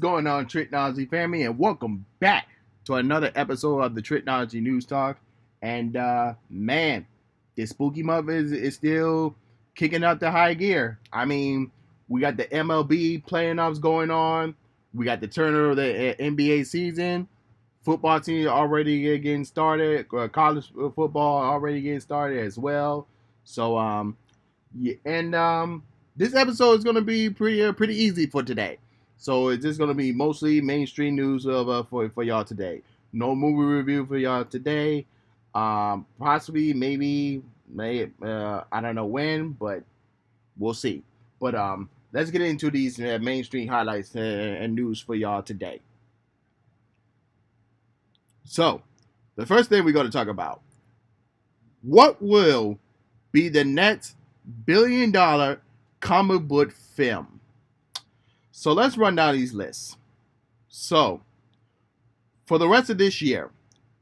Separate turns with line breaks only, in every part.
going on, Tricology family, and welcome back to another episode of the Tricology News Talk. And man, this spooky month is still kicking up the high gear. I mean, we got the MLB playoffs going on. We got the turn of the NBA season. Football team already getting started. College football already getting started as well. So yeah, and this episode is gonna be pretty easy for today. So it's just gonna be mostly mainstream news for y'all today. No movie review for y'all today. Possibly may I don't know when, but we'll see. But let's get into these mainstream highlights and news for y'all today. So the first thing we're gonna talk about: what will be the next $1 billion comic book film? So let's run down these lists. So for the rest of this year,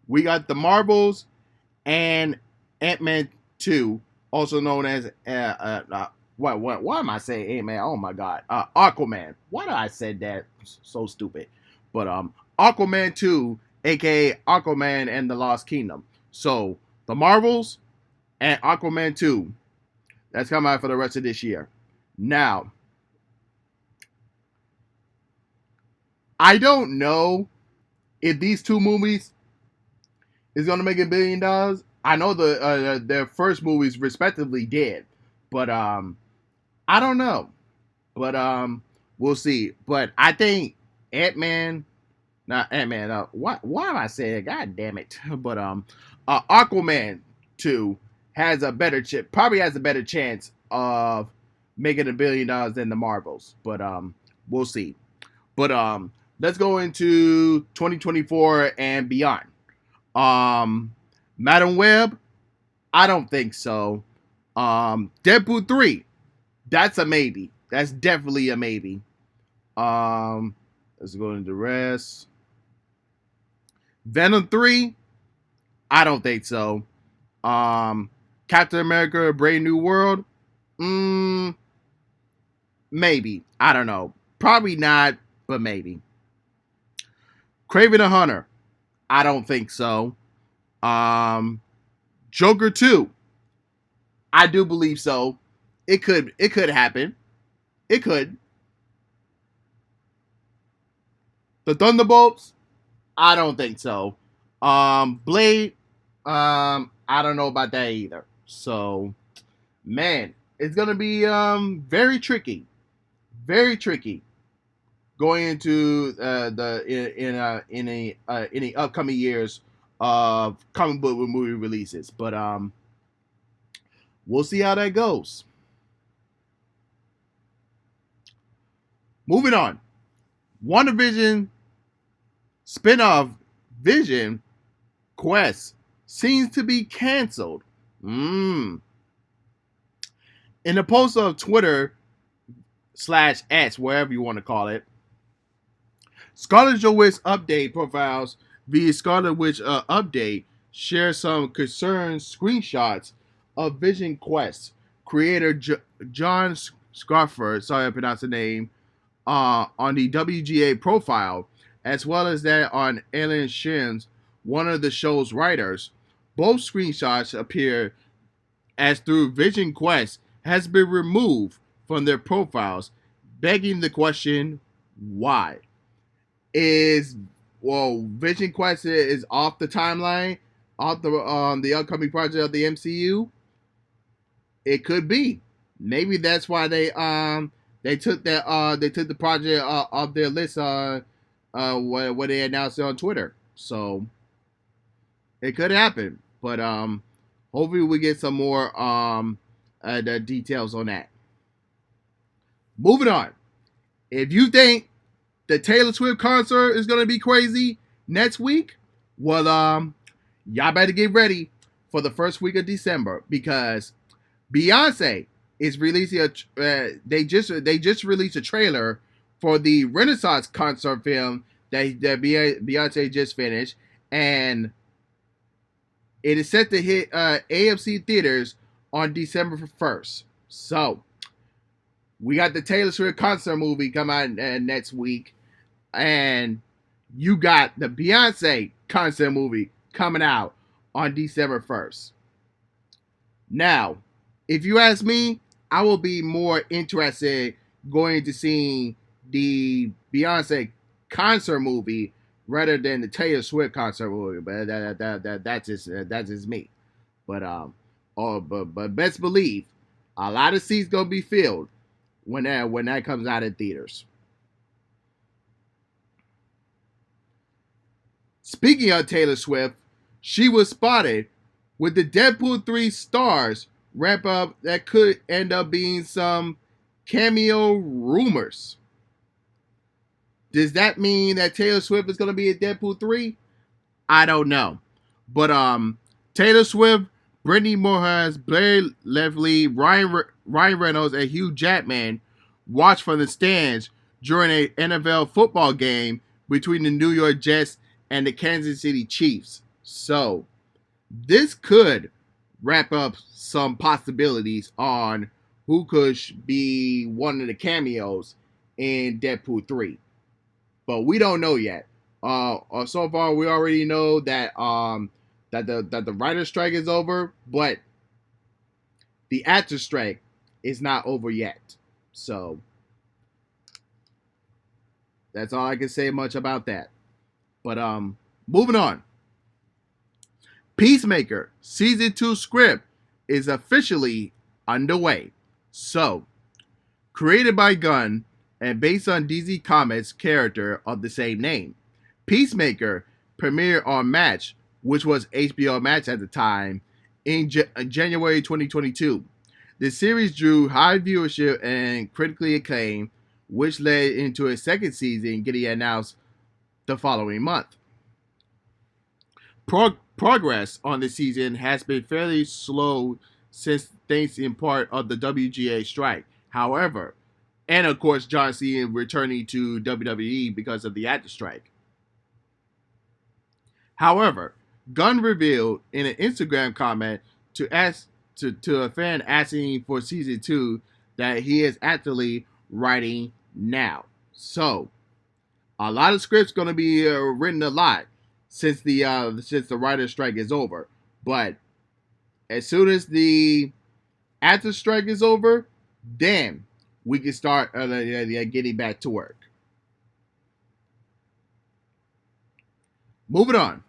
we got the Marvels and Ant-Man 2, also known as why am I saying Ant-Man? Oh my god, Aquaman. Why did I say that? So stupid. But Aquaman 2, aka Aquaman and the Lost Kingdom. So the Marvels and Aquaman 2, that's coming out for the rest of this year. Now, I don't know if these two movies is going to make $1 billion. I know their first movies respectively did, but I don't know. But we'll see. But I think Ant-Man, not Ant-Man. Why am I saying? God damn it! But Aquaman 2 has a better probably has a better chance of making $1 billion than the Marvels. But we'll see. But let's go into 2024 and beyond. Madam Web, I don't think so. Deadpool 3, that's a maybe. That's definitely a maybe. Let's go into the rest. Venom 3, I don't think so. Captain America: Brave New World, maybe. I don't know. Probably not, but maybe. Kraven the Hunter, I don't think so. Joker 2, I do believe so. It could happen. It could. The Thunderbolts, I don't think so. Blade, I don't know about that either. So, man, it's gonna be very tricky. Very tricky going into in the upcoming years of comic book movie releases. But we'll see how that goes. Moving on, WandaVision spin-off Vision Quest seems to be canceled. In a post of Twitter /X, wherever you want to call it, Scarlet Witch update profiles via Scarlet Witch update share some concerned screenshots of Vision Quest creator John Scarford, sorry I pronounced the name, on the WGA profile, as well as that on Alan Shins, one of the show's writers. Both screenshots appear as through Vision Quest has been removed from their profiles, begging the question, why? Vision Quest is off the timeline, off the upcoming project of the MCU? It could be. Maybe that's why they took the project off their list when they announced it on Twitter. So it could happen, but hopefully we get some more the details on that. Moving on. If you think the Taylor Swift concert is gonna be crazy next week, well, y'all better get ready for the first week of December, because Beyonce is releasing they just released a trailer for the Renaissance concert film that Beyonce just finished, and it is set to hit AMC theaters on December 1st. So we got the Taylor Swift concert movie come out next week. And you got the Beyonce concert movie coming out on December 1st. Now, if you ask me, I will be more interested going to seeing the Beyonce concert movie rather than the Taylor Swift concert movie. But that's just me. But best believe a lot of seats gonna be filled when that comes out in theaters. Speaking of Taylor Swift, she was spotted with the Deadpool 3 stars ramp up that could end up being some cameo rumors. Does that mean that Taylor Swift is going to be in Deadpool 3? I don't know. But Taylor Swift, Brittany Moorhead, Blair Lively, Ryan Reynolds, and Hugh Jackman watched from the stands during an NFL football game between the New York Jets and the Kansas City Chiefs. So, this could wrap up some possibilities on who could be one of the cameos in Deadpool 3. But we don't know yet. So far, we already know that that the writer's strike is over, but the actor's strike is not over yet. So that's all I can say much about that. But moving on. Peacemaker Season 2 script is officially underway. So, created by Gunn and based on DC Comics character of the same name, Peacemaker premiered on Match, which was HBO Max at the time, in January 2022. The series drew high viewership and critically acclaim, which led into a second season getting announced the following month. Progress on the season has been fairly slow since thanks in part of the WGA strike. However, and of course John Cena returning to WWE because of the actor strike. However, Gunn revealed in an Instagram comment to a fan asking for season 2 that he is actively writing now. So, a lot of scripts going to be written a lot since the writer's strike is over. But as soon as the actor strike is over, then we can start getting back to work. Moving on.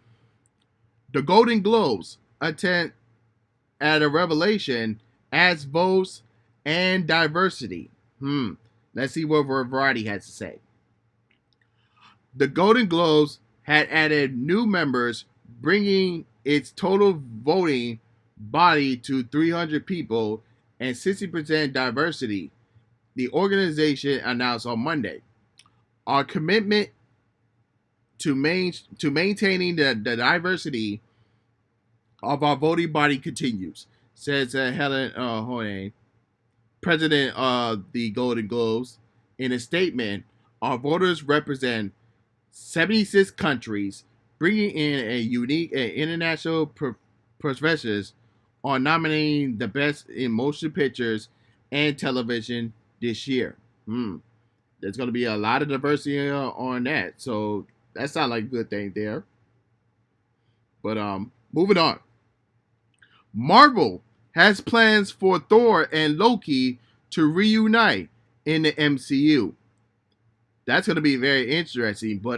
The Golden Globes attend at a revelation as votes and diversity. Let's see what Variety has to say. The Golden Globes had added new members, bringing its total voting body to 300 people and 60% diversity, the organization announced on Monday. Our commitment to maintaining the diversity of our voting body continues, says Helen Hoyne, president of the Golden Globes. In a statement, our voters represent 76 countries, bringing in a unique and international perspectives on nominating the best in motion pictures and television this year. There's going to be a lot of diversity on that, so that sounds like a good thing there. But moving on. Marvel has plans for Thor and Loki to reunite in the MCU. That's going to be very interesting, but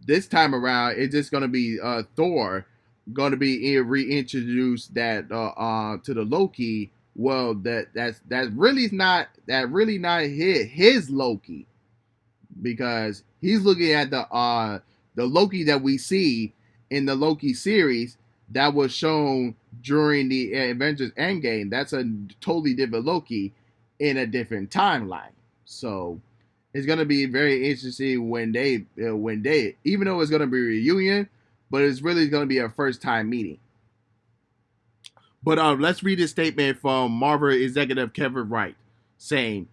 this time around, it's just going to be Thor going to be reintroduced that to the Loki. Well, that's really not his Loki, because he's looking at the Loki that we see in the Loki series that was shown during the Avengers Endgame. That's a totally different Loki in a different timeline. So it's gonna be very interesting when they even though it's gonna be a reunion, but it's really gonna be a first time meeting. But let's read a statement from Marvel executive Kevin Wright saying,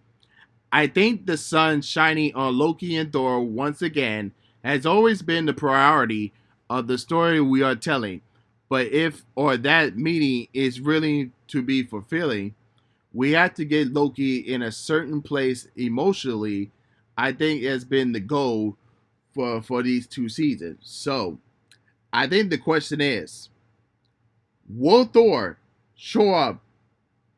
"I think the sun shining on Loki and Thor once again has always been the priority of the story we are telling. But if that meeting is really to be fulfilling, we have to get Loki in a certain place emotionally I think has been the goal for these 2 seasons. So I think the question is, will Thor show up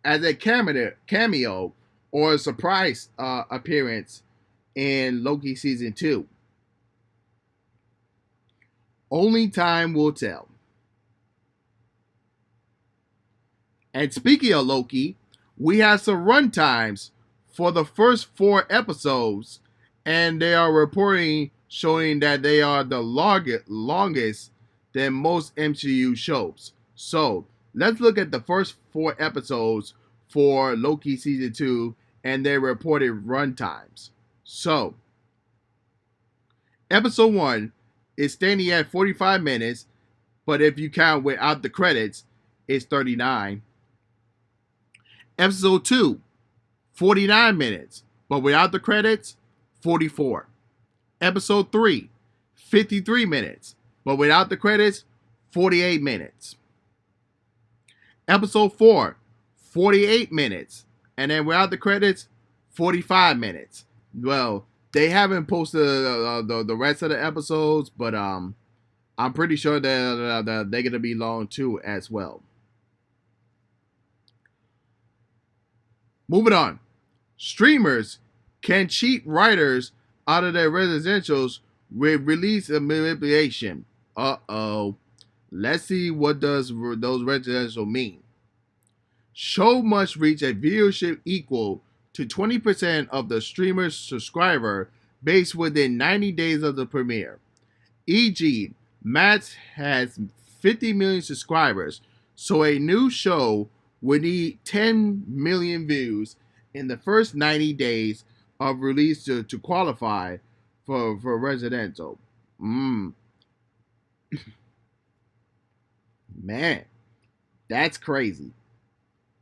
as a cameo or a surprise appearance in Loki season 2? Only time will tell. And speaking of Loki, we have some run times for the first 4 episodes, and they are reporting showing that they are the longest than most MCU shows. So let's look at the first 4 episodes for Loki season 2 and their reported run times. So episode 1 is standing at 45 minutes, but if you count without the credits, it's 39. Episode 2, 49 minutes, but without the credits, 44. Episode 3, 53 minutes, but without the credits, 48 minutes. Episode 4, 48 minutes, and then without the credits, 45 minutes. Well, they haven't posted the rest of the episodes, but I'm pretty sure that they're going to be long too as well. Moving on. Streamers can cheat writers out of their residentials with release and manipulation. Uh-oh. Let's see what does those residential mean. Show must reach a viewership equal to 20% of the streamer's subscriber base within 90 days of the premiere. E.g., Matt has 50 million subscribers, so a new show would need 10 million views in the first 90 days of release to qualify for residential. Man, that's crazy.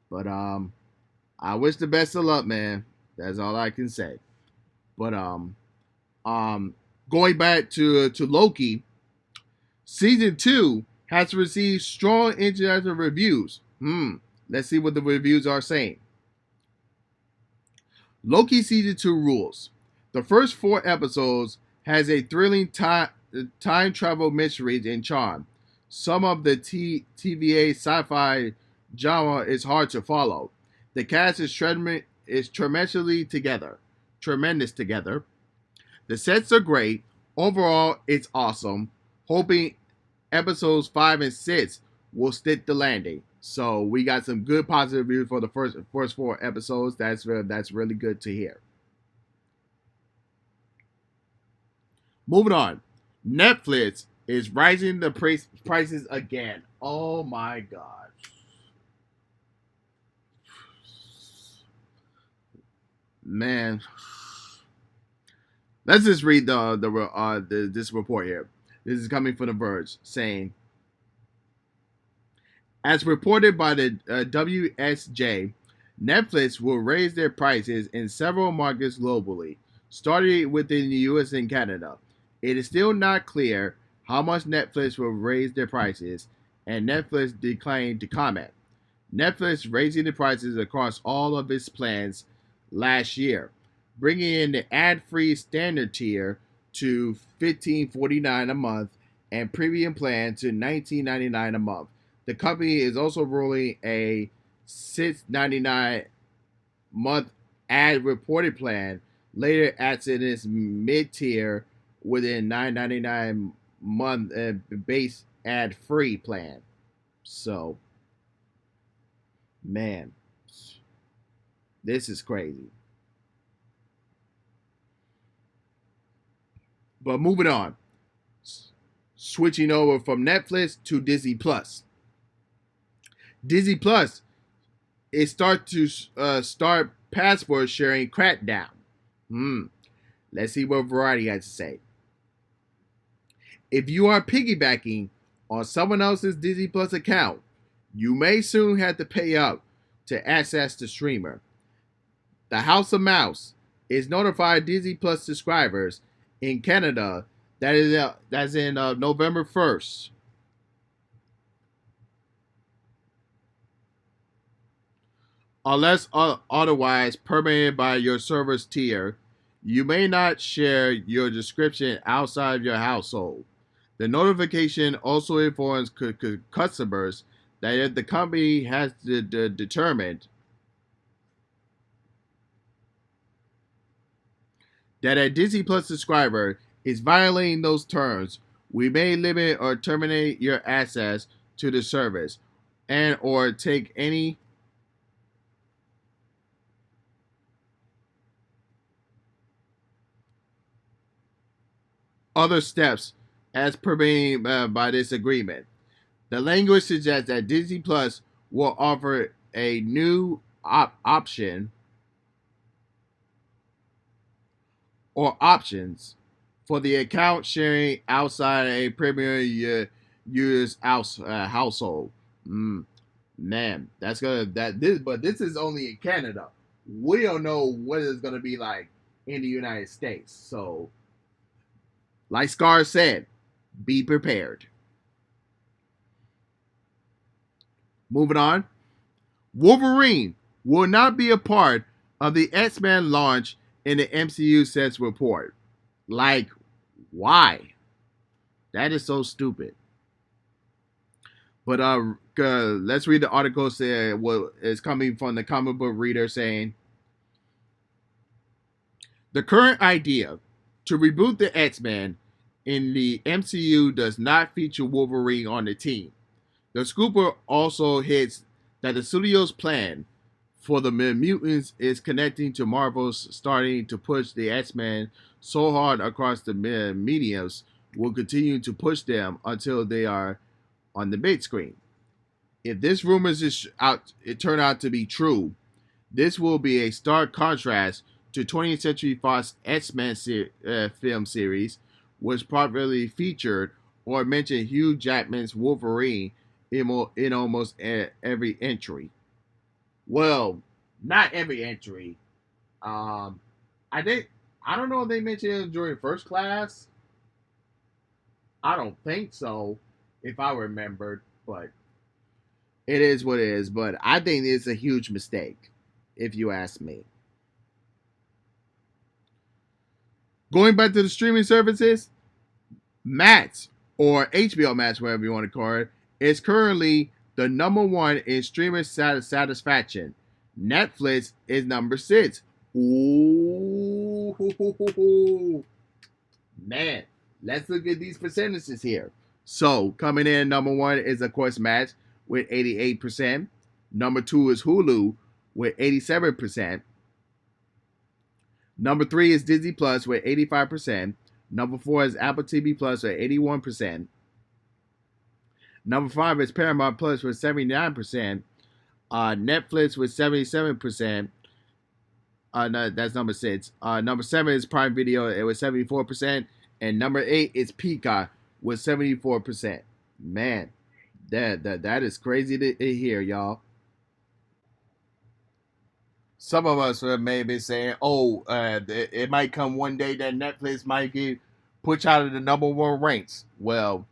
But I wish the best of luck, man. That's all I can say. But going back to Loki, season 2 has received strong international reviews. Let's see what the reviews are saying. Loki season 2 rules. The first 4 episodes has a thrilling time travel mystery and charm. Some of the TVA sci-fi genre is hard to follow. The cast is tremendously together. Tremendous together. The sets are great. Overall, it's awesome. Hoping episodes 5 and 6 will stick the landing. So we got some good positive reviews for the first 4 episodes. That's really good to hear. Moving on. Netflix is rising the prices again. Oh my god. Man. Let's just read this report here. This is coming from The Verge, saying, as reported by the WSJ, Netflix will raise their prices in several markets globally, starting within the US and Canada. It is still not clear how much Netflix will raise their prices, and Netflix declined to comment. Netflix raising the prices across all of its plans last year, bringing in the ad-free standard tier to $15.49 a month and premium plan to $19.99 a month. The company is also rolling a $6.99 month ad-reported plan later adds in its mid-tier within $9.99 month base ad-free plan. So, man, this is crazy. But moving on, switching over from Netflix to Disney Plus. Disney Plus is start password sharing crackdown. Let's see what Variety has to say. If you are piggybacking on someone else's Disney Plus account, you may soon have to pay up to access the streamer. The House of Mouse is notified Disney Plus subscribers in Canada that's in November 1st. Unless otherwise permitted by your service tier, You may not share your description outside of your household. The notification also informs customers that if the company has determined that a Disney Plus subscriber is violating those terms, we may limit or terminate your access to the service and or take any other steps as permitted by this agreement. The language suggests that Disney Plus will offer a new option or options for the account sharing outside a premier user's household. Man, that's gonna that this, but this is only in Canada. We don't know what it's gonna be like in the United States. So, like Scar said, be prepared. Moving on, Wolverine will not be a part of the X-Men launch in the MCU, says report. Like, why? That is so stupid. But let's read the article. Say what is coming from the comic book reader saying the current idea to reboot the X-Men in the MCU does not feature Wolverine on the team. The scooper also hits that the studio's plan for the mutants is connecting to Marvel's starting to push the X-Men so hard across the mediums will continue to push them until they are on the big screen. If this rumors it turn out to be true, this will be a stark contrast to 20th Century Fox X-Men film series, which properly featured or mentioned Hugh Jackman's Wolverine in almost every entry. Well, not every entry. I think I don't know if they mentioned it during First Class. I don't think so, if I remembered, but it is what it is. But I think it's a huge mistake, if you ask me. Going back to the streaming services, Max or HBO Max, whatever you want to call it, is currently the number one in streamer satisfaction. Netflix is number 6. Ooh, man, let's look at these percentages here. So coming in number 1 is of course Max with 88%. Number 2 is Hulu with 87%. Number 3 is Disney Plus with 85%. Number 4 is Apple TV Plus with 81%. Number 5 is Paramount Plus with 79%. Netflix with 77%. No, that's number 6. Number 7 is Prime Video with 74%. And number 8 is Peacock with 74%. Man, that is crazy to hear, y'all. Some of us may be saying, "Oh, it might come one day that Netflix might get pushed out of the number 1 ranks." Well,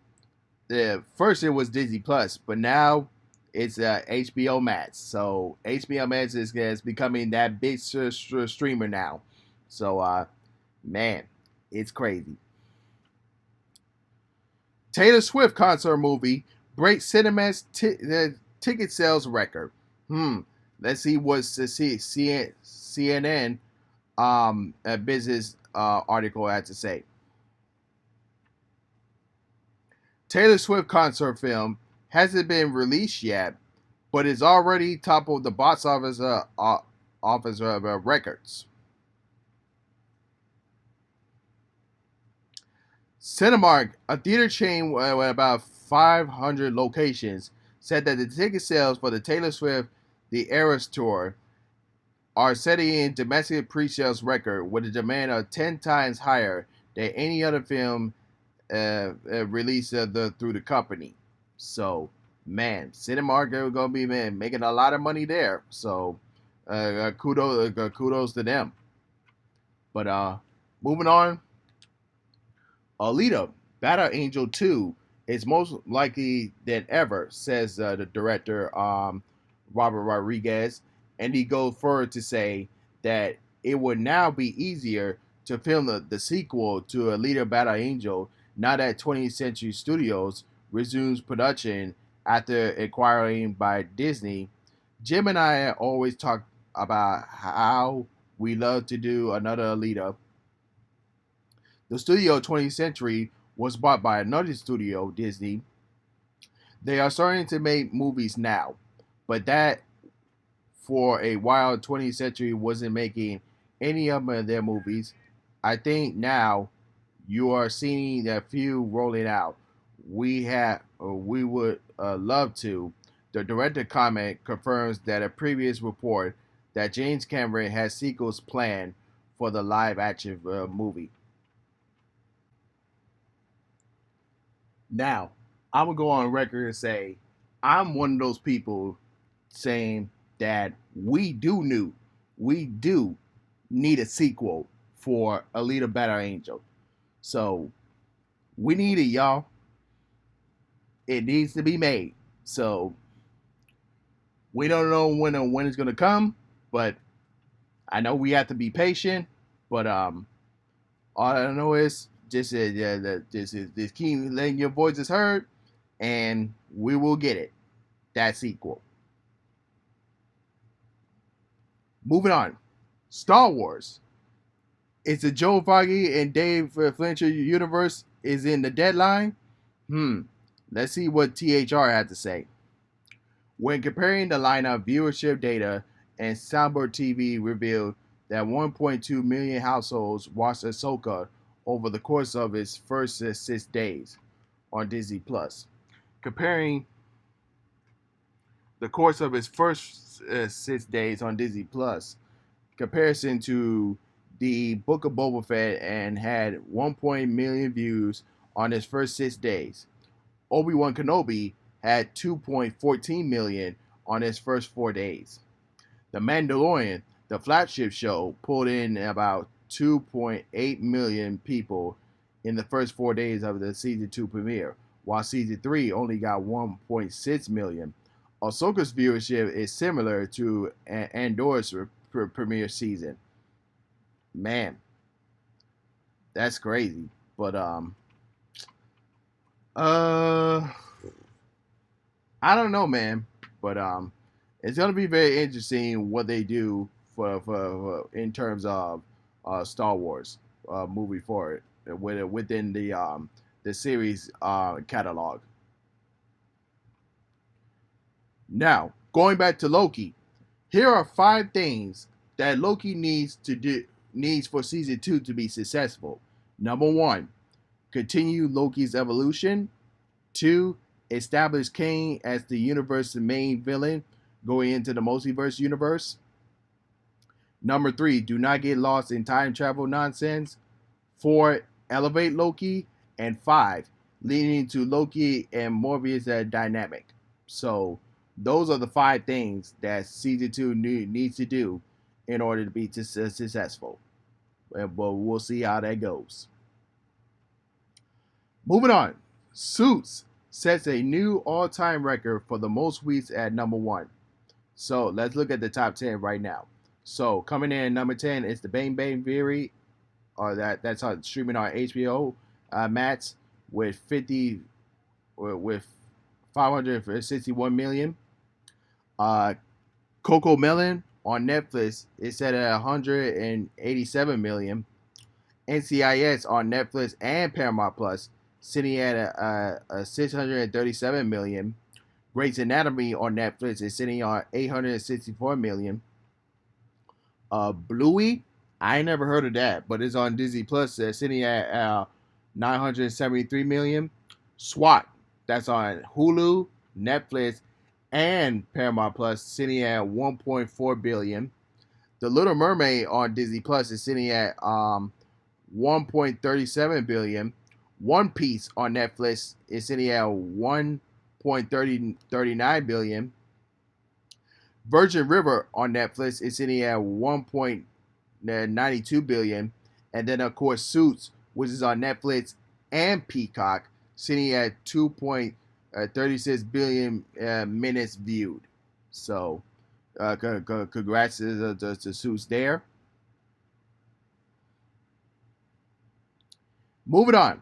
first it was Disney Plus, but now it's HBO Max. So HBO Max is becoming that big streamer now. So, man, it's crazy. Taylor Swift concert movie breaks cinema's ticket sales record. Let's see what CNN business article had to say. Taylor Swift concert film hasn't been released yet, but is already toppled the box office records. Cinemark, a theater chain with about 500 locations, said that the ticket sales for the Taylor Swift The Eras Tour are setting in domestic pre-sales record with a demand of 10 times higher than any other film released through the company. So, man, Cinemark are going to be making a lot of money there. So, kudos to them. But moving on, Alita Battle Angel 2 is most likely than ever, says the director Robert Rodriguez, and he goes further to say that it would now be easier to film the sequel to Alita Battle Angel now that 20th Century Studios resumes production after acquiring by Disney. Jim and I always talk about how we love to do another Alita. The studio 20th Century was bought by another studio, Disney. They are starting to make movies now, but that for a while 20th Century wasn't making any of their movies. I think now you are seeing a few rolling out. We would love to. The director comment confirms that a previous report that James Cameron has sequels planned for the live action movie. Now, I'm gonna go on record and say I'm one of those people saying that we do need a sequel for Alita Battle Angel. So we need it, y'all. It needs to be made. So we don't know when it's gonna come, but I know we have to be patient. But all I know is just keep letting your voices heard, and we will get it. That sequel. Moving on, Star Wars. It's the Joe Feige and Dave Fincher universe is in the deadline. Let's see what THR had to say. When comparing the lineup, viewership data and Soundboard TV revealed that 1.2 million households watched Ahsoka over the course of its first 6 days on Disney Plus. Comparing the course of its first 6 days on Disney Plus, comparison to the Book of Boba Fett and had 1 million views on its first 6 days. Obi-Wan Kenobi had 2.14 million on its first 4 days. The Mandalorian, the flagship show, pulled in about 2.8 million people in the first 4 days of the season 2 premiere, while season 3 only got 1.6 million. Ahsoka's viewership is similar to Andor's premiere season. Man, that's crazy. But I don't know, man. But it's gonna be very interesting what they do for in terms of Star Wars movie for it within the series catalog. Now, going back to Loki, here are 5 things that Loki needs for season 2 to be successful. Number 1, continue Loki's evolution. 2, establish Kane as the universe's main villain going into the multiverse universe. Number 3, do not get lost in time travel nonsense. 4, elevate Loki. And 5, leading to Loki and Morbius dynamic. So those are the 5 things that season 2 needs to do in order to be successful. But we'll see how that goes. Moving on, Suits sets a new all-time record for the most weeks at number 1. So let's look at the top 10 right now. So coming in at number 10 is the Bang Bang Theory, or that's on streaming on HBO Max with 561 million. Coco Melon on Netflix is set at 187 million. NCIS on Netflix and Paramount Plus sitting at a 637 million. Grey's Anatomy on Netflix is sitting on 864 million. Bluey, I ain't never heard of that, but it's on Disney Plus, sitting at 973 million. SWAT, that's on Hulu, Netflix, and Paramount Plus, sitting at 1.4 billion. The Little Mermaid on Disney Plus is sitting at 1.37 billion. One Piece on Netflix is sitting at 1.39 billion. Virgin River on Netflix is sitting at 1.92 billion. And then, of course, Suits, which is on Netflix and Peacock, sitting at 2.36 billion minutes viewed. So, congrats to Suits there. Moving on,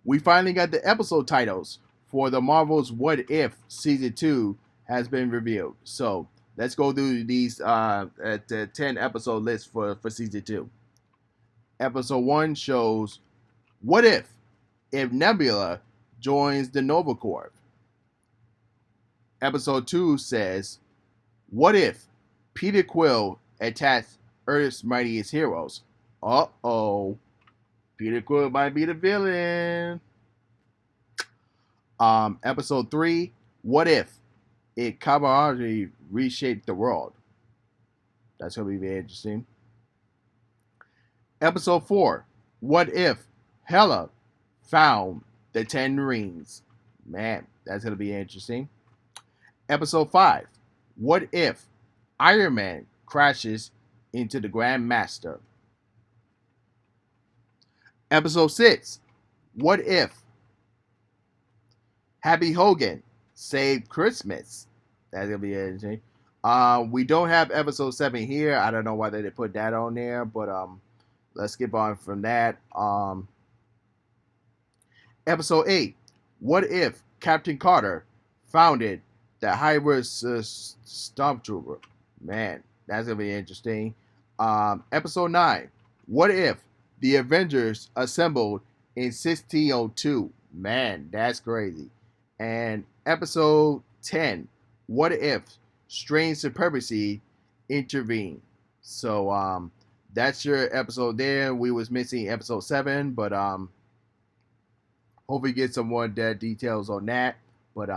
we finally got the episode titles for the Marvel's What If Season 2 has been revealed. So let's go through these at the 10 episode list for Season 2. Episode 1 shows What if Nebula joins the Nova Corps? Episode 2 says, What if Peter Quill attacks Earth's mightiest heroes? Uh-oh. Peter Quill might be the villain. Episode 3, What if Tricology reshaped the world? That's going to be very interesting. Episode 4, What if Hela found the 10 rings? Man, that's going to be interesting. Episode 5, What if Iron Man crashes into the Grand Master? Episode 6, What if Happy Hogan saved Christmas? That's going to be interesting. We don't have episode 7 here. I don't know why they didn't put that on there, but let's skip on from that. Episode 8, What if Captain Carter founded the Hybrid Stormtrooper? Man, that's going to be interesting. Episode 9, What if the Avengers assembled in 1602? Man, that's crazy. And episode 10, What if Strange Supremacy intervened? So that's your episode there. We was missing episode 7, but hopefully get some more details on that. But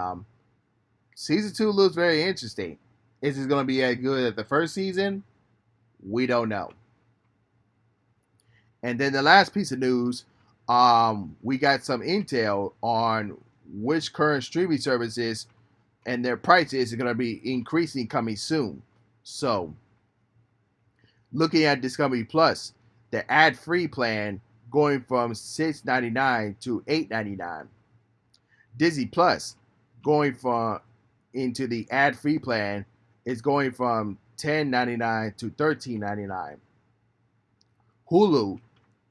season 2 looks very interesting. Is it going to be as good as the first season? We don't know. And then the last piece of news, we got some intel on which current streaming services and their prices are going to be increasing coming soon. So, looking at Discovery Plus, the ad-free plan going from $6.99 to $8.99. Disney Plus going from into the ad-free plan is going from $10.99 to $13.99. Hulu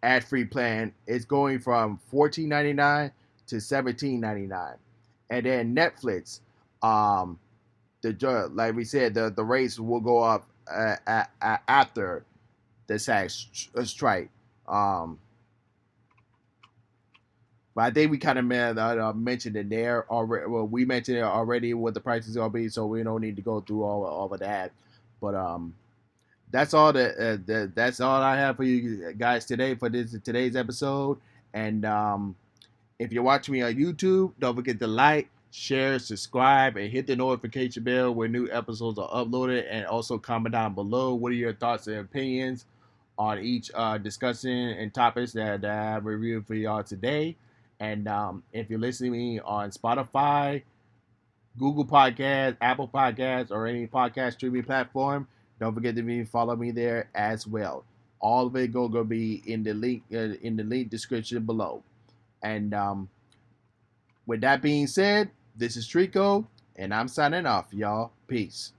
ad-free plan is going from $14.99 to $17.99. And then Netflix, like we said, the rates will go up after the SAG strike. But I think we kind of mentioned it there already. Well, we mentioned it already what the prices are going to be, so we don't need to go through all of that. But that's all that's all I have for you guys today for today's episode. And if you're watching me on YouTube, don't forget to like, share, subscribe, and hit the notification bell when new episodes are uploaded. And also comment down below what are your thoughts and opinions on each discussion and topics that I have reviewed for y'all today. And if you're listening to me on Spotify, Google Podcasts, Apple Podcasts, or any podcast streaming platform, don't forget to follow me there as well. All of it going to be in the link description below. And with that being said, this is Trico, and I'm signing off, y'all. Peace.